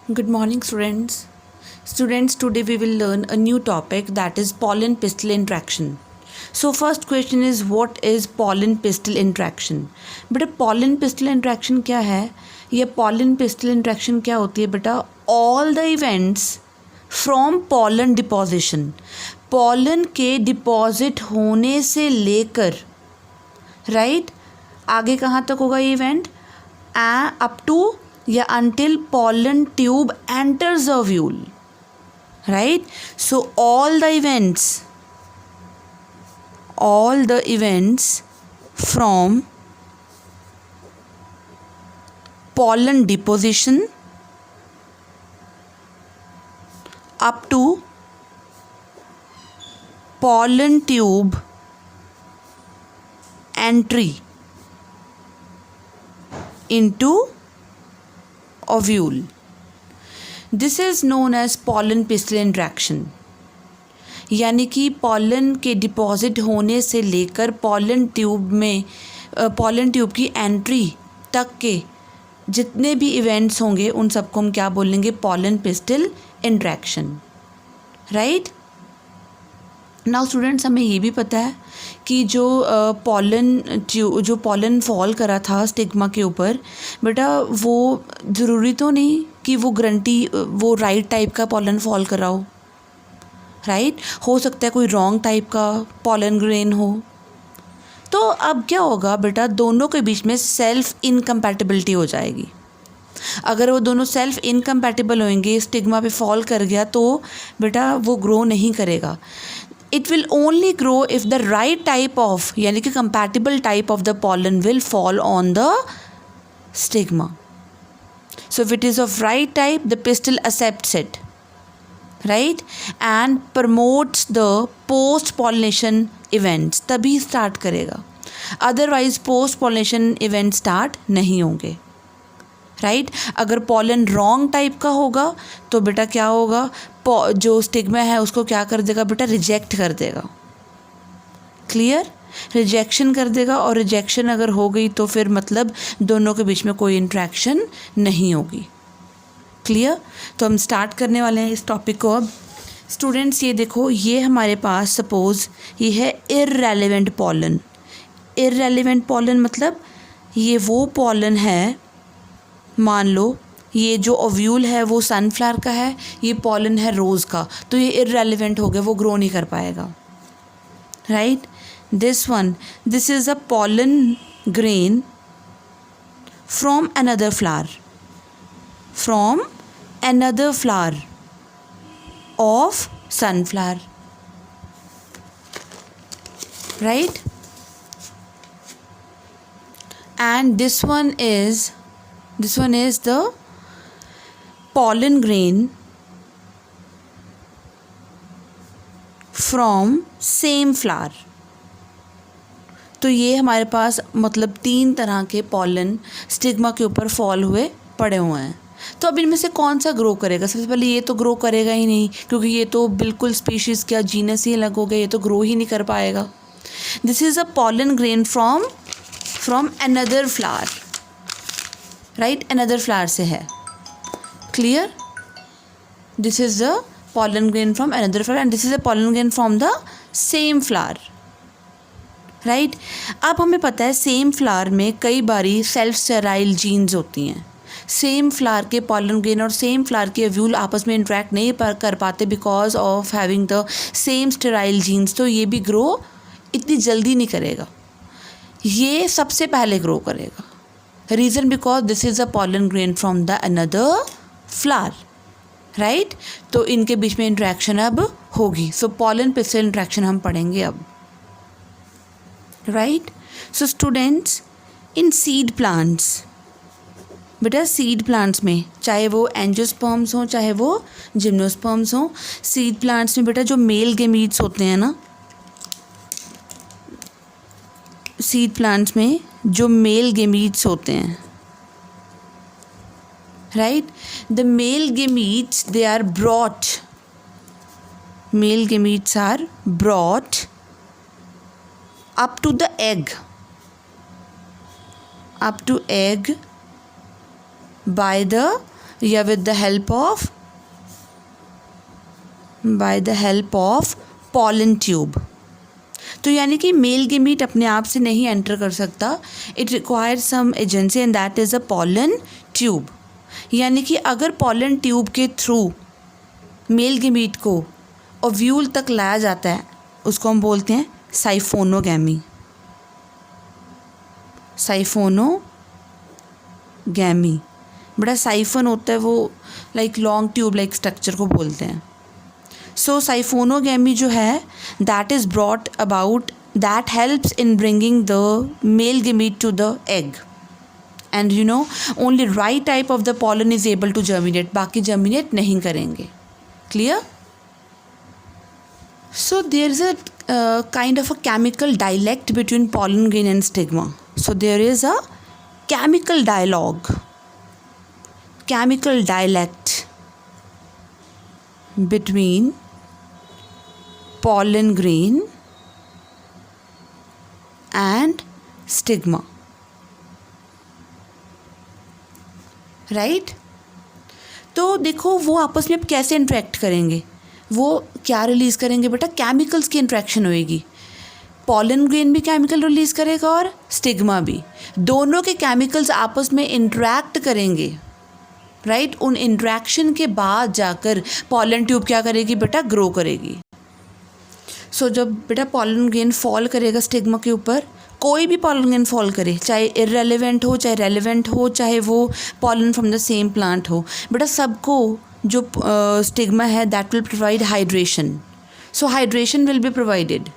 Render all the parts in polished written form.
Good morning, students. Today we will learn a new topic, that is pollen pistil interaction. So, first question is, what is pollen pistil interaction? बेटा pollen pistil interaction क्या है? ये pollen pistil interaction क्या होती है बेटा? All the events from pollen deposition. pollen के deposit होने से लेकर right आगे कहाँ तक होगा ये event? Up to या until pollen tube enters the ovule, right? So all the events from pollen deposition up to pollen tube entry into ovule. This is known as pollen pistil interaction. यानी कि pollen के deposit होने से लेकर pollen tube की entry तक के जितने भी इवेंट्स होंगे उन सबको हम क्या बोलेंगे? pollen pistil interaction, right? Now students, हमें ये भी पता है कि जो पॉलन फॉल करा था स्टिग्मा के ऊपर, बेटा वो ज़रूरी तो नहीं कि वो वो राइट टाइप का पॉलन फॉल करा हो, राइट? हो सकता है कोई रॉन्ग टाइप का पॉलन ग्रेन हो. तो अब क्या होगा बेटा, दोनों के बीच में सेल्फ इनकम्पैटिबिलिटी हो जाएगी. अगर वो दोनों सेल्फ इनकम्पैटिबल होंगे, स्टिग्मा पे फॉल कर गया, तो बेटा वो ग्रो नहीं करेगा. It will only grow if the right type of, यानी कि compatible type of the pollen will fall on the stigma. So if it is of right type, the pistil accepts it, right, and promotes the post pollination events. तभी start करेगा, otherwise post pollination events start नहीं होंगे, right? अगर pollen wrong type का होगा तो बेटा क्या होगा, जो स्टिग्मा है उसको क्या कर देगा बेटा? रिजेक्ट कर देगा. क्लियर? रिजेक्शन कर देगा, और रिजेक्शन अगर हो गई तो फिर मतलब दोनों के बीच में कोई इंट्रैक्शन नहीं होगी. क्लियर? तो हम स्टार्ट करने वाले हैं इस टॉपिक को. अब स्टूडेंट्स ये देखो, ये हमारे पास सपोज़ ये है इररेलेवेंट पॉलन. इररेलेवेंट पॉलन मतलब ये वो पॉलन है, मान लो ये जो ओव्यूल है वो सनफ्लावर का है, ये पॉलन है रोज़ का, तो ये इररेलेवेंट हो गया, वो ग्रो नहीं कर पाएगा, right? This is a pollen grain from another flower of sunflower, right? And this one is the pollen grain from same flower. तो ये हमारे पास मतलब 3 तरह के पॉलन स्टिग्मा के ऊपर फॉल हुए पड़े हुए हैं. तो अब इनमें से कौन सा ग्रो करेगा? सबसे पहले ये तो ग्रो करेगा ही नहीं, क्योंकि ये तो बिल्कुल स्पीशीज़ क्या जीनस ही अलग हो गया, ये तो ग्रो ही नहीं कर पाएगा. This is a pollen grain from another flower, right? Another flower से है. Clear? This is the pollen grain from another flower and this is a pollen grain from the same flower, right? अब हमें पता है same flower में कई बारी self sterile genes होती हैं. सेम फ्लावर के pollen grain और सेम फ्लावर के ओव्यूल आपस में इंटरेक्ट नहीं कर पाते because of having the same sterile genes. तो ये भी ग्रो इतनी जल्दी नहीं करेगा, ये सबसे पहले ग्रो करेगा. Reason because this is a pollen grain from the another flower, right? तो इनके बीच में इंट्रैक्शन अब होगी. सो pollen pistil इंट्रैक्शन हम पढ़ेंगे अब, राइट? सो स्टूडेंट्स, इन सीड प्लांट्स, बेटा सीड प्लांट्स में चाहे वो एंजियोस्पर्म्स हों चाहे वो जिम्नोस्पर्म्स हों, सीड प्लांट्स में बेटा जो मेल गेमीट्स होते हैं ना, सीड प्लांट्स में जो मेल गेमीट्स होते हैं, right? The male gametes they are brought, male gametes are brought up to the egg by the या with the help of by the help of pollen tube. तो यानी कि male gamete अपने आप से नहीं एंटर कर सकता, it requires some agency and that is a pollen tube. यानी कि अगर पॉलन ट्यूब के थ्रू मेल गेमीट को ओव्यूल तक लाया जाता है उसको हम बोलते हैं साइफोनोगैमी। साइफोनोगैमी, बड़ा साइफन होता है वो, like long tube like structure को बोलते हैं। सो साइफोनोगैमी जो है that is brought about, that helps in bringing the male gamete to the egg and you know only right type of the pollen is able to germinate, बाकी germinate नहीं करेंगे। Clear? So there is a kind of a chemical dialect between pollen grain and stigma. So there is a chemical dialect between pollen grain and stigma. Right? तो देखो वो आपस में अब कैसे इंटरेक्ट करेंगे, वो क्या रिलीज़ करेंगे बेटा, केमिकल्स की इंट्रैक्शन होएगी। पॉलन ग्रेन भी केमिकल रिलीज़ करेगा और स्टिग्मा भी, दोनों के केमिकल्स आपस में इंटरेक्ट करेंगे। राइट? उन इंटरेक्शन के बाद जाकर पॉलन ट्यूब क्या करेगी बेटा, ग्रो करेगी। सो जब बेटा पॉलन ग्रेन फॉल करेगा स्टिग्मा के ऊपर, कोई भी पॉलन ग्रेन फॉल करे, चाहे इररेलेवेंट हो चाहे रेलेवेंट हो, चाहे वो pollen from the same plant हो, बेटा सबको जो स्टिग्मा है that will provide hydration. So hydration will be provided.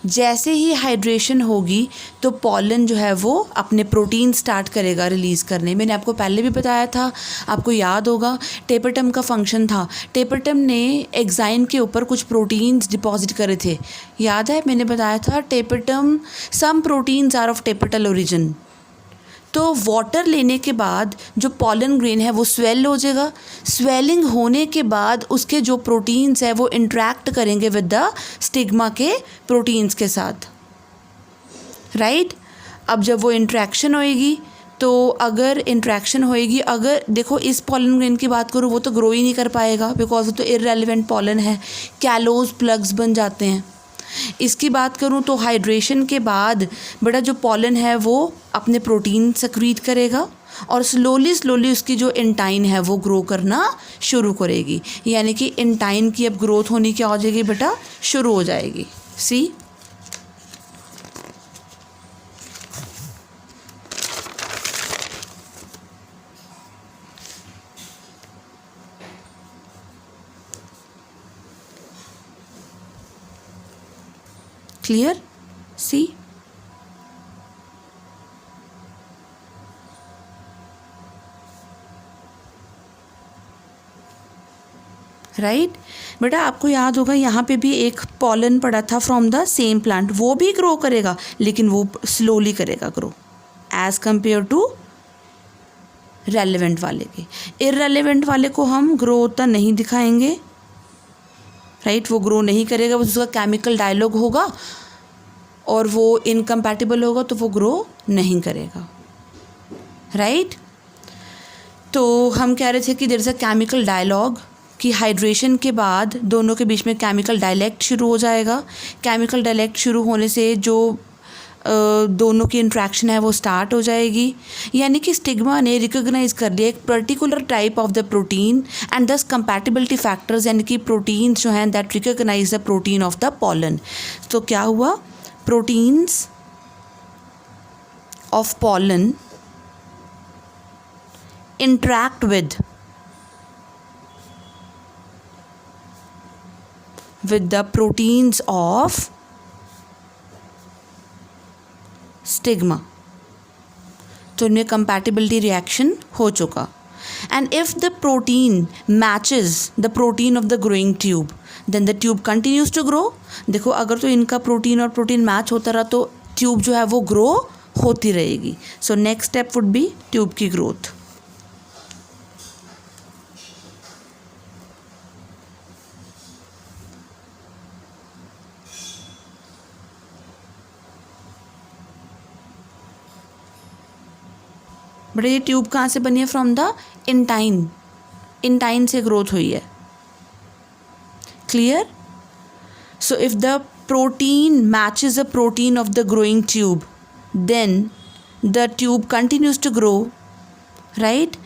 जैसे ही हाइड्रेशन होगी तो पॉलन जो है वो अपने प्रोटीन स्टार्ट करेगा रिलीज़ करने। मैंने आपको पहले भी बताया था, आपको याद होगा टेपेटम का फंक्शन था। टेपेटम ने एग्जाइम के ऊपर कुछ प्रोटीन्स डिपॉजिट करे थे, याद है? मैंने बताया था tapetum, some proteins are of tapetal origin. तो वाटर लेने के बाद जो पॉलन ग्रेन है वो स्वेल हो जाएगा, स्वेलिंग होने के बाद उसके जो प्रोटीन्स है वो इंटरेक्ट करेंगे विद द स्टिग्मा के प्रोटीन्स के साथ। राइट? अब जब वो इंटरेक्शन होएगी तो अगर इंटरेक्शन होएगी, अगर देखो इस पॉलन ग्रेन की बात करूँ वो तो ग्रो ही नहीं कर पाएगा बिकॉज वो तो इररेलेवेंट पॉलन है, कैलोज प्लग्स बन जाते हैं। इसकी बात करूँ तो हाइड्रेशन के बाद बड़ा जो पॉलन है वो अपने प्रोटीन सक्रीट करेगा और स्लोली उसकी जो इंटाइन है वो ग्रो करना शुरू करेगी। यानी कि इंटाइन की अब ग्रोथ होनी क्या हो जाएगी बेटा, शुरू हो जाएगी। सी क्लियर? सी राइट? बेटा आपको याद होगा यहाँ पे भी एक पॉलन पड़ा था फ्रॉम द सेम प्लांट, वो भी ग्रो करेगा लेकिन वो स्लोली करेगा grow as compare to relevant वाले के। इररेलेवेंट वाले को हम ग्रो होता नहीं दिखाएंगे। राइट? वो ग्रो नहीं करेगा, बस उसका केमिकल डायलॉग होगा और वो इनकम्पैटिबल होगा तो वो ग्रो नहीं करेगा। राइट? तो हम कह रहे थे कि there is a chemical dialogue, कि हाइड्रेशन के बाद दोनों के बीच में केमिकल डायलेक्ट शुरू हो जाएगा। केमिकल डायलेक्ट शुरू होने से जो दोनों की इंट्रैक्शन है वो स्टार्ट हो जाएगी। यानी कि स्टिग्मा ने रिकॉग्नाइज कर लिया एक particular type of the protein and this compatibility factors, यानी कि प्रोटीन्स जो हैं that recognize the protein of the pollen. तो क्या हुआ, proteins of pollen interact with the proteins of stigma। तो इनमें compatibility reaction हो चुका। And if the protein matches the protein of the growing tube, then the tube continues to grow। देखो अगर तो इनका प्रोटीन और प्रोटीन मैच होता रहा तो ट्यूब जो है वो ग्रो होती रहेगी। So next step would be tube की ग्रोथ। बट ये ट्यूब कहाँ से बनी है, फ्रॉम द इंटाइन। इंटाइन से ग्रोथ हुई है। Clear? So if the protein matches the protein of the growing tube, then the tube continues to grow, right?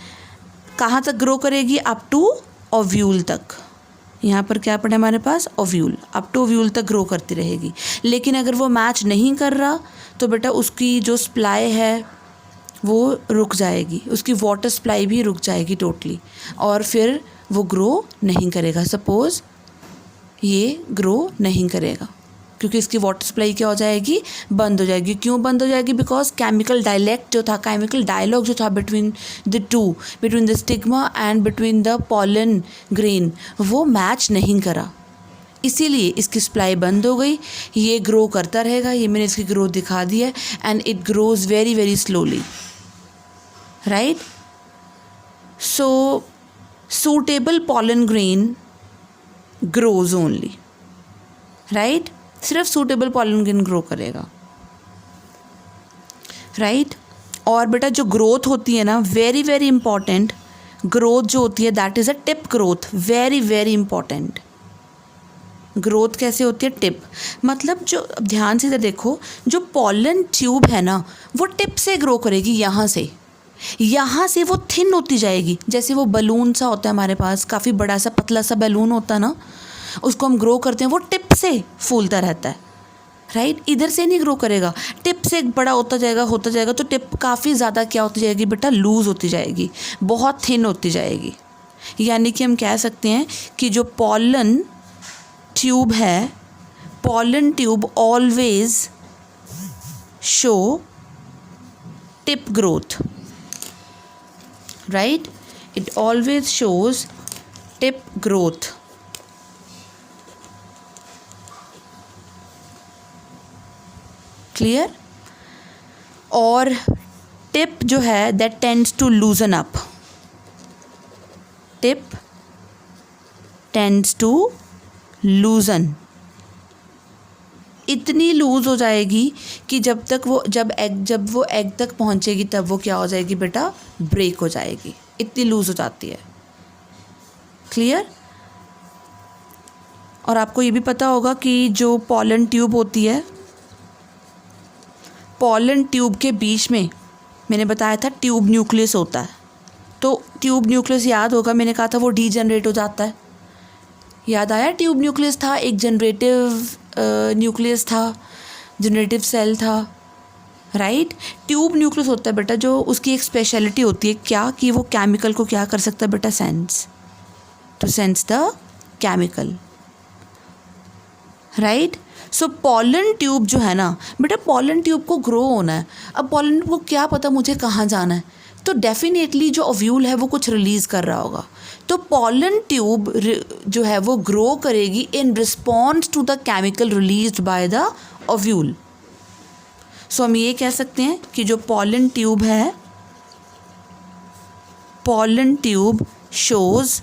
कहाँ तक ग्रो करेगी? अप टू ओव्यूल तक। यहाँ पर क्या पड़ा हमारे पास? ओव्यूल। अप टू ओव्यूल तक ग्रो करती रहेगी। लेकिन अगर वो मैच नहीं कर रहा तो बेटा उसकी जो सप्लाई है वो रुक जाएगी, उसकी वाटर सप्लाई भी रुक जाएगी टोटली, और फिर वो ग्रो नहीं करेगा। सपोज़ ये ग्रो नहीं करेगा क्योंकि इसकी वाटर सप्लाई क्या हो जाएगी? बंद हो जाएगी। क्यों बंद हो जाएगी? बिकॉज केमिकल डायलेक्ट जो था, केमिकल डायलॉग जो था between the two, between the stigma and between the pollen grain, वो मैच नहीं करा, इसीलिए इसकी सप्लाई बंद हो गई। ये ग्रो करता रहेगा, ये मैंने इसकी ग्रोथ दिखा दी है, and it grows very very slowly, right? So suitable pollen grain grows only, right? सिर्फ सूटेबल पॉलन ग्रेन ग्रो करेगा, राइट? और बेटा जो ग्रोथ होती है ना, वेरी वेरी इंपॉर्टेंट ग्रोथ जो होती है, that is a tip growth, very very important. Growth कैसे होती है? टिप, मतलब जो, ध्यान से देखो, जो पॉलन ट्यूब है ना वो टिप से ग्रो करेगी, यहाँ से वो थिन होती जाएगी। जैसे वो बलून सा होता है हमारे पास, काफ़ी बड़ा सा पतला सा बैलून होता है ना, उसको हम ग्रो करते हैं, वो टिप से फूलता रहता है, राइट? इधर से नहीं ग्रो करेगा, टिप से बड़ा होता जाएगा तो टिप काफ़ी ज़्यादा क्या होती जाएगी बेटा? लूज़ होती जाएगी, बहुत थिन होती जाएगी। यानी कि हम कह सकते हैं कि जो पॉलन ट्यूब है, pollen tube always show tip growth, right? It always shows tip growth. Clear? और टिप जो है that tends to loosen up, tip tends to loosen, इतनी लूज़ हो जाएगी कि जब वो एग तक पहुंचेगी तब वो क्या हो जाएगी बेटा? ब्रेक हो जाएगी, इतनी लूज़ हो जाती है। क्लियर? और आपको ये भी पता होगा कि जो पॉलन ट्यूब होती है, पॉलन ट्यूब के बीच में मैंने बताया था ट्यूब न्यूक्लियस होता है। तो ट्यूब न्यूक्लियस याद होगा, मैंने कहा था वो डीजनरेट हो जाता है। याद आया? ट्यूब न्यूक्लियस था, एक जनरेटिव न्यूक्लियस था, जनरेटिव सेल था, राइट? ट्यूब न्यूक्लियस होता है बेटा, जो उसकी एक स्पेशलिटी होती है क्या, कि वो केमिकल को क्या कर सकता है बेटा? Sense, to sense the chemical, right? So pollen tube जो है ना बेटा, पॉलन ट्यूब को ग्रो होना है। अब पॉलन ट्यूब को क्या पता मुझे कहाँ जाना है, तो डेफिनेटली जो ओव्यूल है वो कुछ रिलीज़ कर रहा होगा, तो पॉलन ट्यूब जो है वो ग्रो करेगी in response to the chemical released by the ovule. So हम ये कह सकते हैं कि जो पॉलन ट्यूब है, pollen tube shows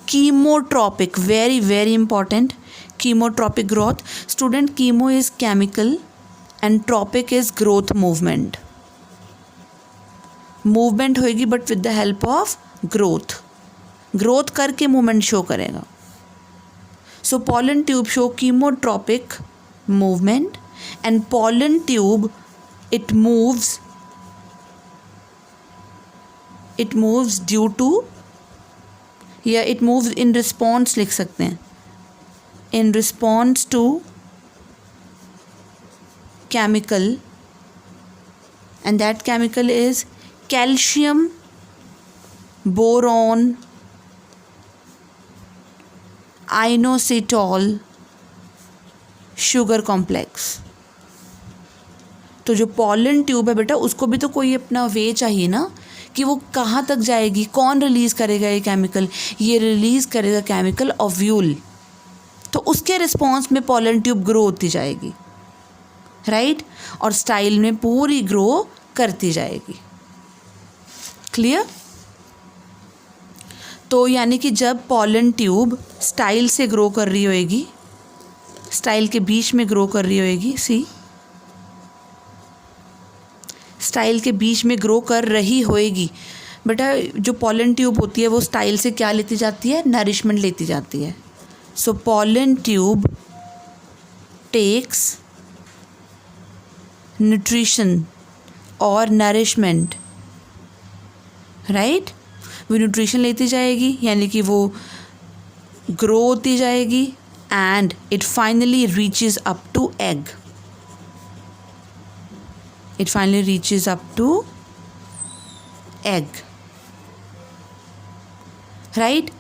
chemotropic, very very important, chemotropic growth. Student, chemo is chemical and tropic is growth movement. Movement होएगी but with the help of growth करके मूवमेंट शो करेगा। So pollen tube show chemotropic movement, and pollen tube it moves due to, या it moves in response लिख सकते हैं, in response to chemical, and that chemical is calcium boron inositol sugar complex. तो जो pollen tube है बेटा, उसको भी तो कोई अपना वे चाहिए ना कि वो कहाँ तक जाएगी, कौन रिलीज़ करेगा ये केमिकल? ये रिलीज़ करेगा केमिकल ओव्यूल, तो उसके रिस्पॉन्स में पॉलन ट्यूब ग्रो होती जाएगी, राइट? और स्टाइल में पूरी ग्रो करती जाएगी। क्लियर? तो यानी कि जब पॉलन ट्यूब स्टाइल से ग्रो कर रही होएगी, स्टाइल के बीच में ग्रो कर रही होएगी, स्टाइल के बीच में ग्रो कर रही होएगी, बेटा जो पॉलन ट्यूब होती है वो स्टाइल से क्या लेती जाती है, नरिशमेंट लेती जाती है. So pollen tube takes nutrition और नरिशमेंट, राइट. वो न्यूट्रिशन लेती जाएगी यानी कि वो ग्रो होती जाएगी and it finally reaches up to egg. It finally reaches up to egg, right.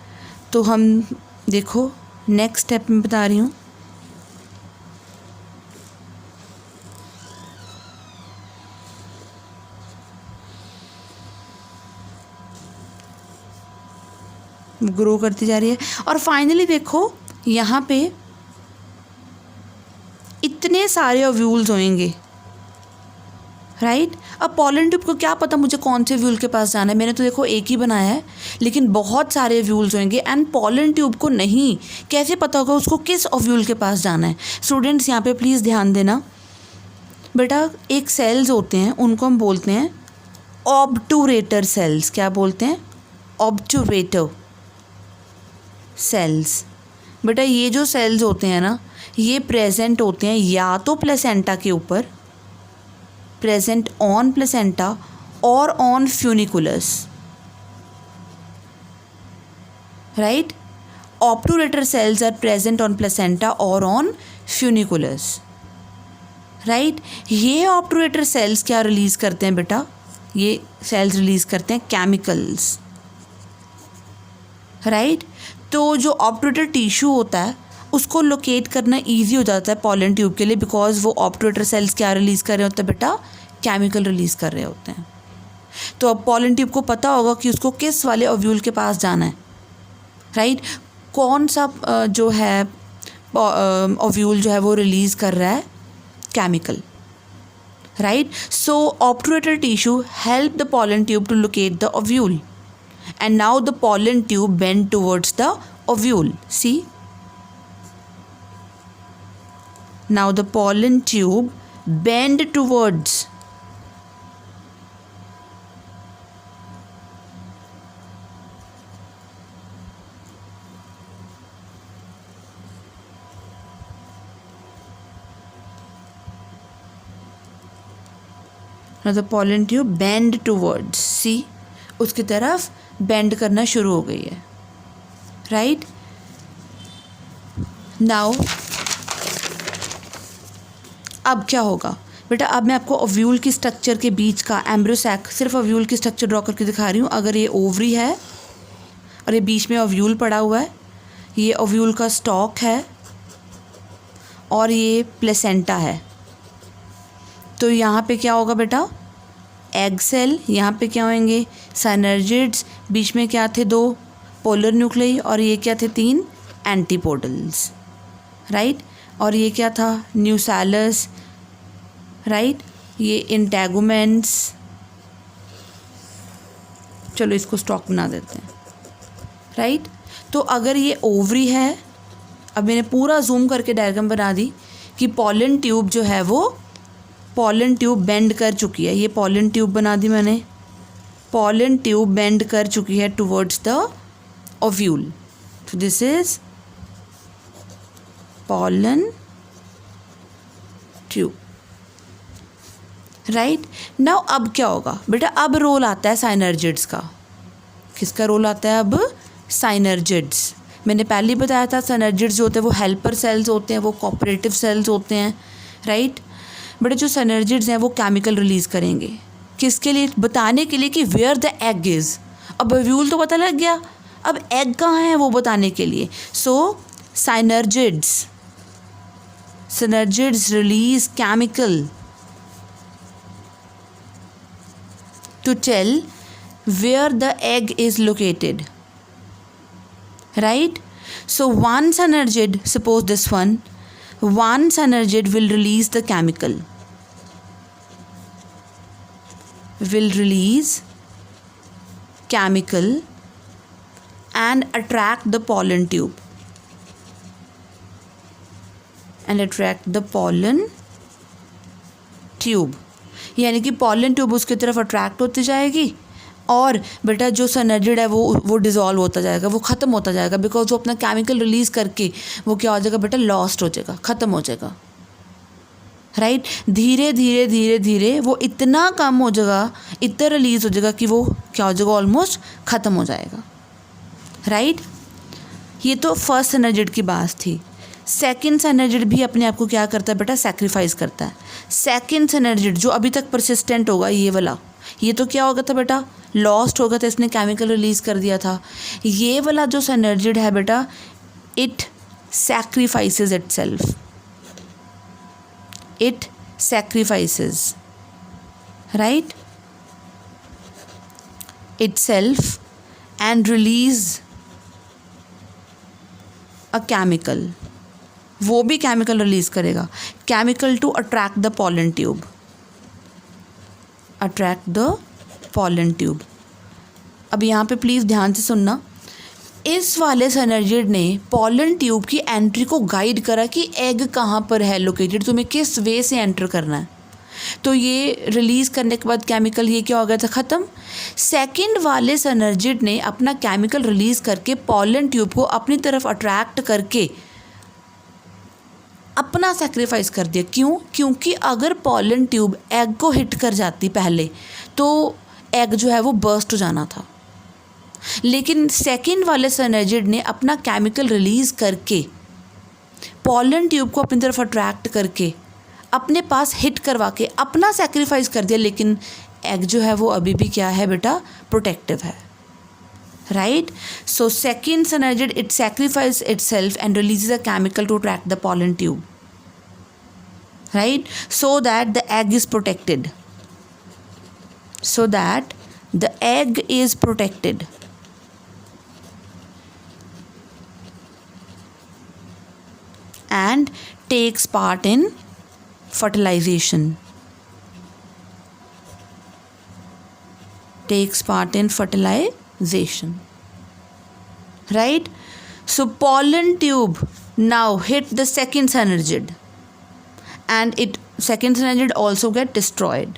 तो हम देखो नेक्स्ट स्टेप में बता रही हूँ. ग्रो करती जा रही है और फाइनली देखो यहाँ पे इतने सारे ओव्यूल्स होंगे, राइट. अब पॉलन ट्यूब को क्या पता मुझे कौन से व्यूल के पास जाना है, मैंने तो देखो एक ही बनाया है लेकिन बहुत सारे व्यूल्स होंगे एंड पॉलन ट्यूब को नहीं कैसे पता होगा उसको किस ओव्यूल के पास जाना है. स्टूडेंट्स यहाँ पे प्लीज़ ध्यान देना बेटा, एक सेल्स होते हैं उनको हम बोलते हैं ऑब्टूरेटर सेल्स. क्या बोलते हैं, ऑब्टूरेटर सेल्स. बेटा ये जो सेल्स होते हैं ना ये प्रेजेंट होते हैं या तो प्लेसेंटा के ऊपर, प्रेजेंट ऑन प्लेसेंटा और on funiculus, right. Obturator cells are present on placenta और ऑन फ्यूनिकुलस, राइट. ये ऑब्टूरेटर सेल्स क्या रिलीज करते हैं बेटा, ये सेल्स रिलीज करते हैं केमिकल्स, राइट. तो जो ऑब्टूरेटर टिश्यू होता है उसको लोकेट करना इजी हो जाता है पॉलन ट्यूब के लिए बिकॉज वो ऑब्टूरेटर सेल्स क्या रिलीज़ कर रहे होते हैं बेटा, केमिकल रिलीज़ कर रहे होते हैं. तो अब पॉलन ट्यूब को पता होगा कि उसको किस वाले ओव्यूल के पास जाना है, राइट. कौन सा जो है ओव्यूल जो है वो रिलीज़ कर रहा है chemical, right. So obturator tissue help the pollen tube to locate the ovule. And now the pollen tube bend towards the ovule. See? Now the pollen tube bend towards. Now the pollen tube bend towards. See? उसकी तरफ bend करना शुरू हो गई है, right. Now अब क्या होगा बेटा, अब मैं आपको ओव्यूल की स्ट्रक्चर के बीच का एम्ब्रियोसैक, सिर्फ ओव्यूल की स्ट्रक्चर ड्रॉ करके दिखा रही हूँ. अगर ये ओवरी है और ये बीच में ओव्यूल पड़ा हुआ है, ये ओव्यूल का स्टॉक है और ये प्लेसेंटा है. तो यहाँ पे क्या होगा बेटा, एग सेल. यहाँ पे क्या होंगे, साइनर्जिड्स. बीच में क्या थे, 2 पोलर न्यूक्लियाई और ये क्या थे, 3 एंटीपोडल्स, राइट. और ये क्या था, न्यूसैलस, राइट. ये इंटेगुमेंट्स. चलो इसको स्टॉक बना देते हैं, राइट. तो अगर ये ओवरी है, अब मैंने पूरा जूम करके डायग्राम बना दी कि पॉलन ट्यूब जो है वो पॉलन ट्यूब बेंड कर चुकी है. ये पॉलन ट्यूब बना दी मैंने, पॉलन ट्यूब बेंड कर चुकी है टुवर्ड्स द ओव्यूल. तो this is pollen tube, right. Now अब क्या होगा बेटा, अब रोल आता है साइनर्जिड्स का. किसका रोल आता है अब, साइनर्जिड्स. मैंने पहले ही बताया था साइनर्जिड्स जो होते हैं वो हेल्पर सेल्स होते हैं, वो कोऑपरेटिव सेल्स होते हैं, राइट. बट जो साइनर्जिड्स हैं वो केमिकल रिलीज़ करेंगे, किसके लिए, बताने के लिए कि वेयर द एग इज़. अब ओव्यूल तो पता लग गया, अब एग कहाँ है वो बताने के लिए. So synergids release chemical to tell where the egg is located, right. So one synergid, suppose this one synergid will release the chemical, and attract the pollen tube, यानी कि पॉलन ट्यूब उसकी तरफ अट्रैक्ट होती जाएगी और बेटा जो synergid है वो डिज़ोल्व होता जाएगा, वो ख़त्म होता जाएगा, बिकॉज वो अपना केमिकल रिलीज़ करके वो क्या हो जाएगा बेटा, लॉस्ट हो जाएगा, ख़त्म हो जाएगा, राइट। धीरे धीरे धीरे धीरे वो इतना कम हो जाएगा, इतना रिलीज़ हो जाएगा कि वो क्या हो जाएगा, ऑलमोस्ट ख़त्म हो जाएगा, राइट। ये तो फर्स्ट सिनर्जिड की बात थी। सेकंड सिनर्जिड भी अपने आप को क्या करता है बेटा, सैक्रिफाइस करता है। सेकंड सिनर्जिड जो अभी तक परसिस्टेंट होगा, ये वाला, ये तो क्या हो गया था बेटा, लॉस्ट हो गया था, इसने केमिकल रिलीज़ कर दिया था। ये वाला जो सिनर्जिड है बेटा, it sacrifices itself, it sacrifices, right, itself and release a chemical. वो भी केमिकल रिलीज़ करेगा, chemical to attract the pollen tube, attract the pollen tube. अब यहाँ पे प्लीज़ ध्यान से सुनना, इस वाले सिनर्जिड ने पॉलन ट्यूब की एंट्री को गाइड करा कि एग कहाँ पर है लोकेटेड, तुम्हें किस वे से एंटर करना है। तो ये रिलीज़ करने के बाद केमिकल ये क्या हो गया था, ख़त्म। सेकंड वाले सिनर्जिड ने अपना केमिकल रिलीज़ करके पॉलन ट्यूब को अपनी तरफ अट्रैक्ट करके अपना सेक्रीफाइस कर दिया। क्यों? क्योंकि अगर पॉलन ट्यूब एग को हिट कर जाती पहले तो एग जो है वो बर्स्ट हो जाना था, लेकिन सेकंड वाले सिनर्जिड ने अपना केमिकल रिलीज़ करके पॉलन ट्यूब को अपनी तरफ अट्रैक्ट करके अपने पास हिट करवा के अपना सेक्रीफाइस कर दिया, लेकिन एग जो है वो अभी भी क्या है बेटा, प्रोटेक्टिव है, right. So second synergid it sacrifice itself and releases a chemical to attract the pollen tube, right, so that the egg is protected, so that the egg is protected, and takes part in fertilization, takes part in fertilization, right. So pollen tube now hit the second synergid and it second synergid also get destroyed,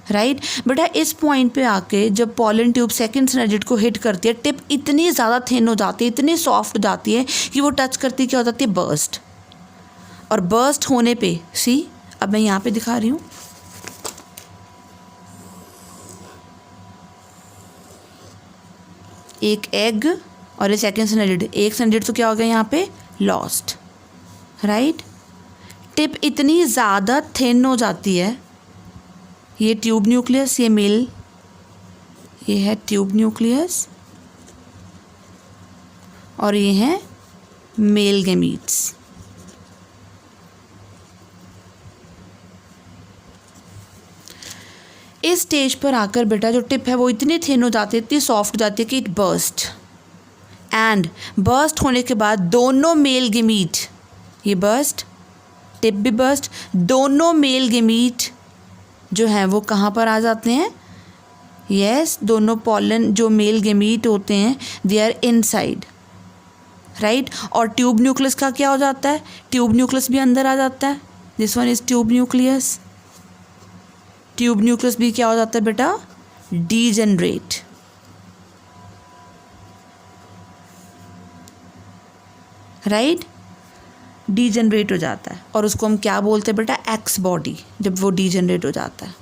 right. बेटा इस point पे आके जब pollen tube second synergid को hit करती है, tip इतनी ज़्यादा थिन हो जाती है, इतनी सॉफ्ट हो जाती है कि वो टच करती क्या हो जाती है, बर्स्ट। और बर्स्ट होने पे सी, अब मैं यहाँ पे दिखा रही हूँ, एक एग और ये सेकंड सिनर्जिड, एक सिनर्जिड तो क्या हो गया यहाँ पे, लॉस्ट, राइट। टिप इतनी ज़्यादा थिन हो जाती है, ये ट्यूब न्यूक्लियस, ये मेल, ये है ट्यूब न्यूक्लियस और ये है मेल गैमीट्स। इस स्टेज पर आकर बेटा जो टिप है वो इतनी थिन हो जाती है, इतनी सॉफ्ट हो जाती है कि इट बर्स्ट, एंड बर्स्ट होने के बाद दोनों मेल गैमीट, ये बर्स्ट, टिप भी बर्स्ट, दोनों मेल गैमीट जो हैं वो कहाँ पर आ जाते हैं, यस, दोनों पॉलन जो मेल गैमीट होते हैं दे आर इनसाइड, राइट। और ट्यूब न्यूक्लियस का क्या हो जाता है, ट्यूब न्यूक्लियस भी अंदर आ जाता है, this one is tube nucleus, tube nucleus भी क्या हो जाता है बेटा, डीजेनरेट, राइट, डीजेनरेट हो जाता है। और उसको हम क्या बोलते हैं बेटा, एक्स बॉडी, जब वो डीजेनरेट हो जाता है।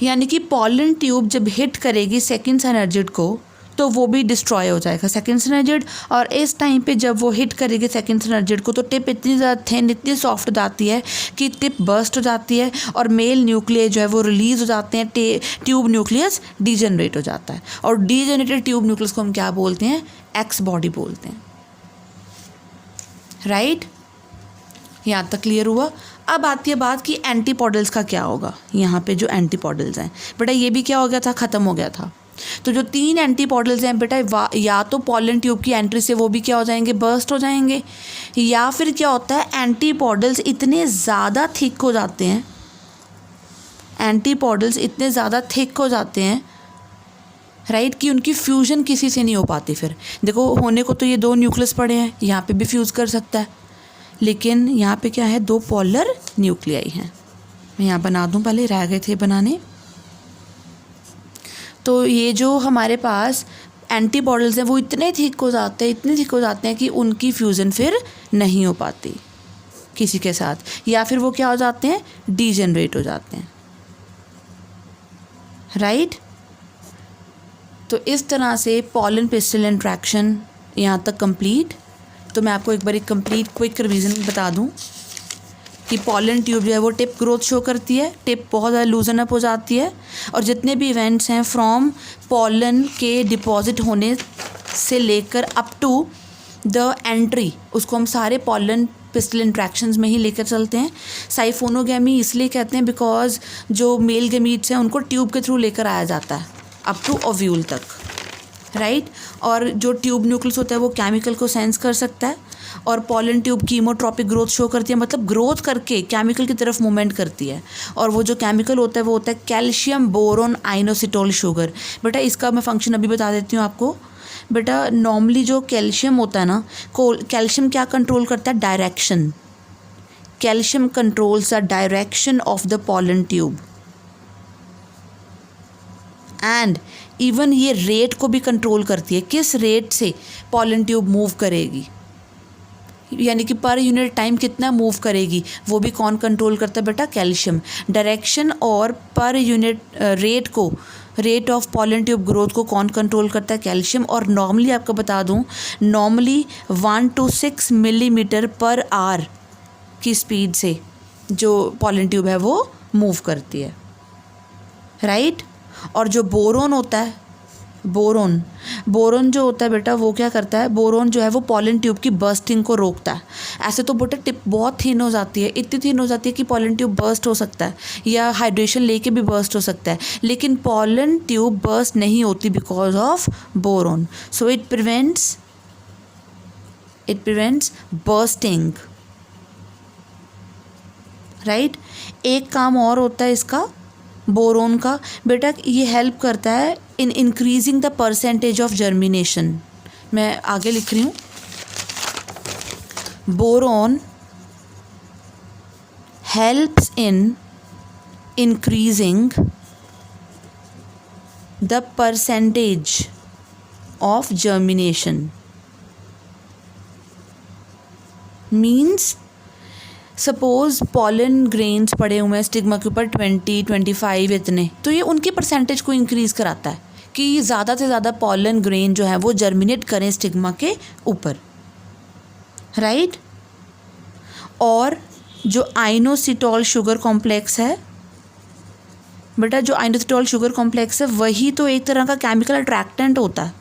यानी कि पॉलन ट्यूब जब हिट करेगी सेकंड सिनर्जिड को तो वो भी डिस्ट्रॉय हो जाएगा सेकंड सिनर्जिड, और इस टाइम पे जब वो हिट करेगी सेकंड सिनर्जिड को तो टिप इतनी ज़्यादा थिन, इतनी सॉफ्ट हो जाती है कि टिप बर्स्ट हो जाती है और मेल न्यूक्लियस जो है वो रिलीज़ हो जाते हैं, ट्यूब न्यूक्लियस डीजेनरेट हो जाता है। और डीजेनरेटेड ट्यूब न्यूक्लियस को हम क्या बोलते हैं, एक्स बॉडी बोलते हैं, राइट। यहाँ तक क्लियर हुआ। अब आती है बात कि एंटीपॉडल्स का क्या होगा। यहाँ पे जो एंटीपॉडल्स हैं बेटा, ये भी क्या हो गया था, ख़त्म हो गया था। तो जो 3 एंटीपॉडल्स हैं बेटा, या तो पॉलन ट्यूब की एंट्री से वो भी क्या हो जाएंगे, बर्स्ट हो जाएंगे, या फिर क्या होता है, एंटीपॉडल्स इतने ज़्यादा थिक हो जाते हैं, एंटीपॉडल्स इतने ज़्यादा थिक हो जाते हैं, राइट, कि उनकी फ्यूज़न किसी से नहीं हो पाती। फिर देखो, होने को तो ये 2 न्यूक्लियस पड़े हैं, यहाँ पे भी फ्यूज़ कर सकता है, लेकिन यहाँ पे क्या है, 2 पोलर न्यूक्लियाई हैं। मैं यहाँ बना दूँ, पहले रह गए थे बनाने। तो ये जो हमारे पास एंटीबॉडीज़ हैं वो इतने थिक हो जाते हैं कि उनकी फ्यूज़न फिर नहीं हो पाती किसी के साथ, या फिर वो क्या हो जाते हैं, डीजेनरेट हो जाते हैं, राइट। तो इस तरह से पॉलन पिस्टल इंट्रैक्शन यहाँ तक कंप्लीट। तो मैं आपको एक बार कंप्लीट क्विक रिवीजन बता दूँ कि पॉलन ट्यूब जो है वो टिप ग्रोथ शो करती है, टिप बहुत ज़्यादा लूजन अप हो जाती है, और जितने भी इवेंट्स हैं फ्रॉम पॉलन के डिपॉजिट होने से लेकर अप टू द एंट्री, उसको हम सारे पॉलन पिस्टल इंट्रैक्शंस में ही लेकर चलते हैं। साइफोनोगैमी इसलिए कहते हैं बिकॉज जो मेल गमीट्स हैं उनको ट्यूब के थ्रू लेकर आया जाता है अप टू ओव्यूल तक, राइट। और जो ट्यूब न्यूक्लियस होता है वो केमिकल को सेंस कर सकता है, और pollen tube chemotropic growth show करती है, मतलब ग्रोथ करके केमिकल की तरफ मूवमेंट करती है। और वो जो केमिकल होता है वो होता है कैल्शियम बोरोन आइनोसिटोल शुगर। बेटा इसका मैं फंक्शन अभी बता देती हूँ आपको। बेटा नॉर्मली जो कैल्शियम होता है ना, कैल्शियम क्या कंट्रोल करता है, direction. Calcium controls the direction of the pollen tube, and even ये रेट को भी कंट्रोल करती है, किस रेट से पॉलन ट्यूब मूव करेगी, यानी कि पर यूनिट टाइम कितना मूव करेगी, वो भी कौन कंट्रोल करता है बेटा, कैल्शियम। डायरेक्शन और per unit rate of pollen tube growth को कौन कंट्रोल करता है, कैल्शियम। और नॉर्मली आपको बता दूं, normally 1 to 6 millimetre per hour की स्पीड से जो पॉलन ट्यूब है वो मूव करती है, राइट। और जो बोरोन होता है, बोरोन जो होता है बेटा वो क्या करता है, बोरोन जो है वो पॉलन ट्यूब की बर्स्टिंग को रोकता है। ऐसे तो बेटा टिप बहुत थिन हो जाती है, इतनी थिन हो जाती है कि पॉलन ट्यूब बर्स्ट हो सकता है, या हाइड्रेशन लेके भी बर्स्ट हो सकता है, लेकिन पॉलन ट्यूब बर्स्ट नहीं होती because of boron. So it prevents bursting, right. एक काम और होता है इसका बोरोन का बेटा, ये हेल्प करता है in increasing the percentage of germination. मैं आगे लिख रही हूँ, boron helps in increasing the percentage of germination. Means suppose pollen grains पड़े हुए हैं स्टिग्मा के ऊपर 20-25 इतने, तो ये उनकी परसेंटेज को इंक्रीज़ कराता है कि ज़्यादा से ज़्यादा पॉलन ग्रेन जो है वो जर्मिनेट करें स्टिग्मा के ऊपर, राइट। और जो आइनोसिटोल शुगर कॉम्प्लेक्स है बेटा, जो आइनोसिटोल शुगर कॉम्प्लेक्स है वही तो एक तरह का केमिकल अट्रैक्टेंट होता है।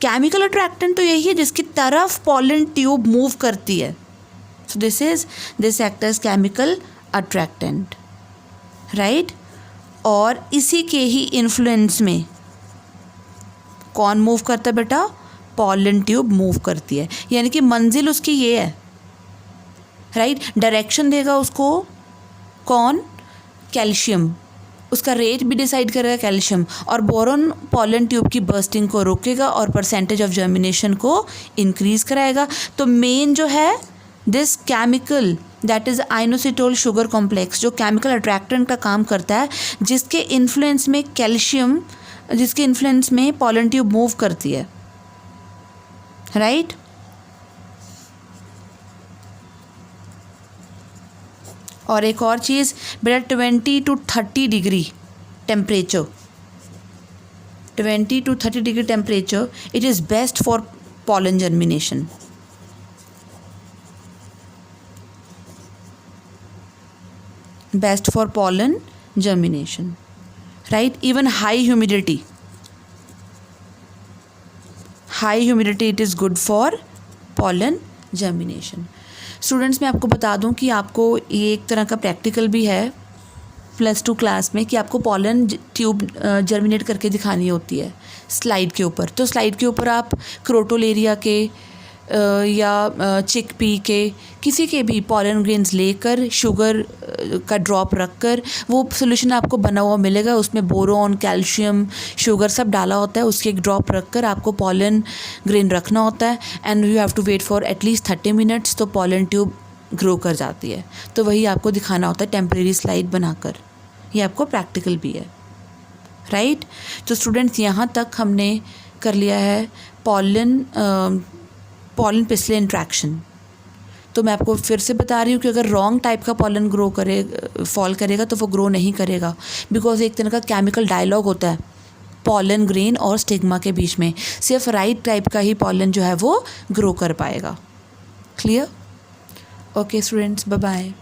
केमिकल अट्रैक्टेंट तो यही है जिसकी तरफ पॉलन ट्यूब मूव करती है। So this act as chemical attractant, right? और इसी के ही इन्फ्लुएंस में कौन मूव करता है बेटा, पॉलन ट्यूब मूव करती है, यानी कि मंजिल उसकी ये है, राइट। डायरेक्शन देगा उसको कौन, कैल्शियम, उसका रेट भी डिसाइड करेगा कैल्शियम, और बोरोन पॉलन ट्यूब की बर्स्टिंग को रोकेगा और परसेंटेज ऑफ जर्मिनेशन को इंक्रीज कराएगा। तो मेन जो है this chemical that is inositol sugar complex, जो केमिकल अट्रैक्टेंट का काम करता है, जिसके इन्फ्लुएंस में कैल्शियम, जिसके इन्फ्लुएंस में पॉलन ट्यूब मूव करती है, राइट। और एक और चीज़ बेटा, 20 to 30 degree temperature, 20 to 30 degree temperature it is best for pollen germination. Best for pollen germination, right? Even high humidity it is good for pollen germination. Students, मैं आपको बता दूं कि आपको ये एक तरह का प्रैक्टिकल भी है +2 क्लास में कि आपको पॉलन ट्यूब जर्मिनेट करके दिखानी होती है स्लाइड के ऊपर। तो स्लाइड के ऊपर आप क्रोटोलेरिया के या चिकपी के किसी के भी पॉलन ग्रेन्स लेकर शुगर का ड्रॉप रखकर वो सोल्यूशन आपको बना हुआ मिलेगा, उसमें बोरोन, कैल्शियम, शुगर सब डाला होता है, उसके एक ड्रॉप रखकर आपको पॉलन ग्रेन रखना होता है, and you have to wait for at least 30 minutes, तो पॉलन ट्यूब ग्रो कर जाती है। तो वही आपको दिखाना होता है टेम्परेरी स्लाइड बनाकर, ये आपको प्रैक्टिकल भी है, राइट। तो स्टूडेंट्स यहाँ तक हमने कर लिया है पॉलन पिस्टिल इंट्रैक्शन। तो मैं आपको फिर से बता रही हूँ कि अगर रॉन्ग टाइप का पॉलन फॉल करेगा तो वो ग्रो नहीं करेगा, बिकॉज एक तरह का केमिकल डायलॉग होता है पॉलन ग्रेन और स्टिग्मा के बीच में। सिर्फ राइट टाइप का ही पॉलन जो है वो ग्रो कर पाएगा। Clear? Okay students, bye bye.